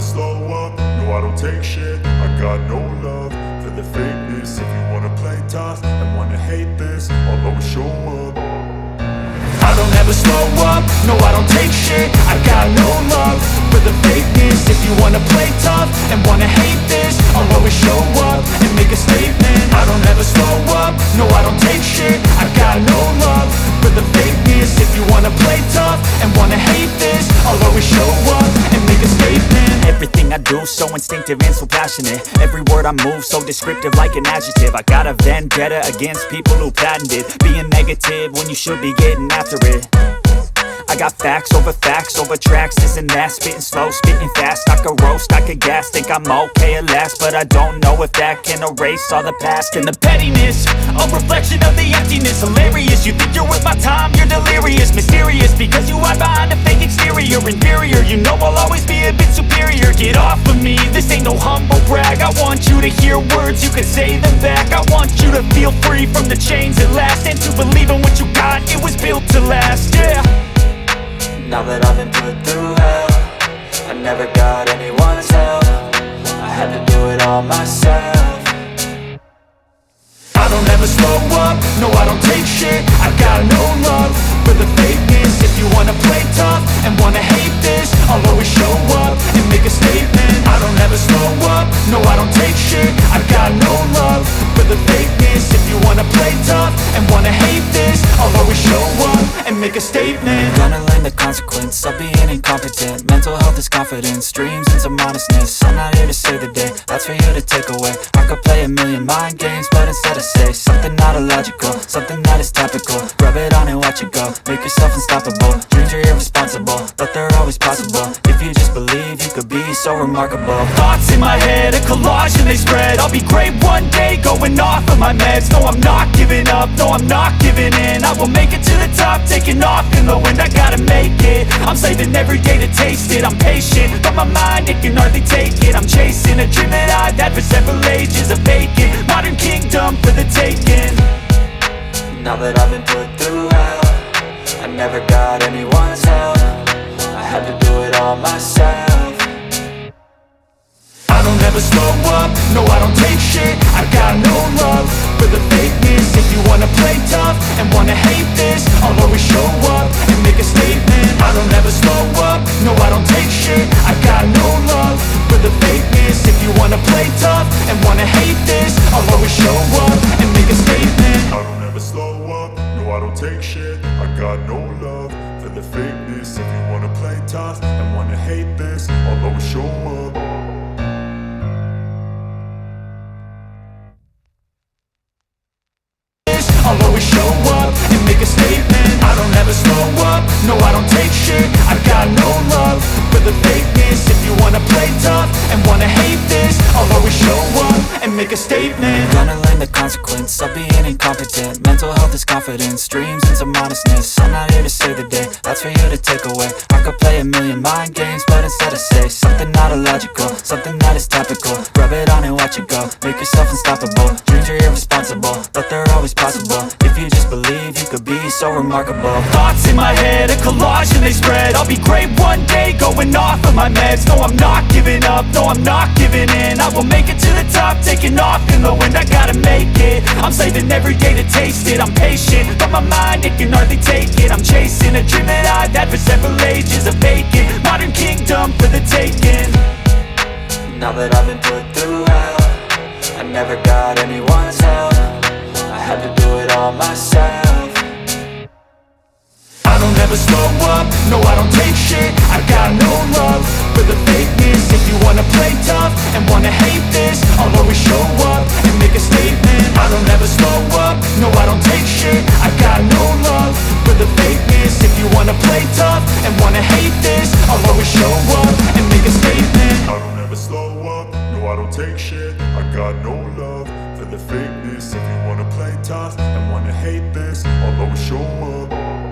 slow up, no I don't take shit. I got no love for the fakeness. If you wanna play tough and wanna hate this, I'll always show up. I don't ever slow up, no I don't take shit. I got no love for the fakeness. If you wanna play tough and wanna hate this, I'll always show up and make a statement. I don't ever slow up, no I don't take shit. I got no love for the fakeness. If you wanna play tough and wanna hate this, I'll always show up and make a statement. Everything I do so instinctive and so passionate. Every word I move so descriptive like an adjective. I got a vendetta against people who patented being negative when you should be getting after it. I got facts over tracks, this and that. Spitting slow, spitting fast, I could roast, I could gas. Think I'm okay at last, but I don't know if that can erase all the past. And the pettiness, a reflection of the emptiness. Hilarious, you think you're worth my time, you're delirious. Mysterious, because you hide behind a fake exterior. Inferior, you know I'll always be a bit superior. Get off of me, this ain't no humble brag. I want you to hear words, you can say them back. I want you to feel free from the chains at last, and to believe in what you got, it was built to last, yeah. Now that I've been put through hell, I never got anyone's help. I had to do it all myself. I don't ever slow up, no I don't take shit. I got no love for the fakeness. If you wanna play tough and wanna hate this, I'll always show up and make a statement. I don't ever slow up, no I don't take shit. I got no love for the fakeness. If you wanna play tough and wanna hate this, I'll always show up and make a statement. Gonna learn the consequence of being incompetent. Mental health is confidence, dreams and some honestness. I'm not here to save the day, that's for you to take away. I could play a million mind games, but instead I say something not illogical, something that is topical. Rub it on and watch it go, make yourself unstoppable. Dreams are irresponsible, but they're always possible. If you just believe, you could be so remarkable. Thoughts in my head, a collage and they spread. I'll be great one day, going off of my meds. No, I'm not giving up, no, I'm not giving in. I will make it to the top, taking off in the wind. I gotta make it, I'm saving every day to taste it. I'm patient, but my mind, it can hardly take it. I'm chasing a dream that I've had for several ages. A vacant, modern kingdom for the taking. Now that I've been put through hell, I never got anyone's help. I had to do it all myself. I don't ever slow up, no I don't take shit. I got no love for the fakeness. If you wanna play tough and wanna hate this, I'll always show up and make a statement. I don't ever slow up, no I don't take shit. I got no love for the fakeness. If you wanna play tough and wanna hate this, I'll always show up and make a statement. I don't ever slow up, no I don't take shit. I got no love for the fakeness. If you wanna play tough and wanna hate this, I'll always show up. I'll always show up and make a statement. I don't ever slow up, no I don't take shit. I got no love for the fakeness. If you wanna play tough and wanna hate this, I'll always show up and make a statement. Gonna learn the consequence of being incompetent. Mental health is confidence, dreams and some honestness. I'm not here to save the day, that's for you to take away. I could play a million mind games, but instead I say something not illogical, something that is topical. Rub it on and watch it go, make yourself unstoppable. Dreams are irresponsible, but they're always possible. If you just believe, you could be so remarkable. Thoughts in my head, a collage and they spread. I'll be great one day, going off of my meds. No, I'm not giving up, no, I'm not giving in. I will make it to the top, taking off in the wind. I gotta make it, I'm saving every day to taste it. I'm patient, but my mind, it can hardly take it. I'm chasing a dream that I've had for several ages. A vacant, modern kingdom for the taking. Now that I've been put through hell, I never got anyone's help. I had to do it all myself. I don't ever slow up, no I don't take shit. I got no love for the fakeness. If you wanna play tough and wanna hate this, I'll always show up and make a statement. I don't ever slow up, no I don't take shit. I got no love for the fakeness. If you wanna play tough and wanna hate this, I'll always show up and make a statement. I don't ever slow up, no I don't take shit. I got no love for the fakeness. If you wanna play tough and wanna hate this, I'll always show up.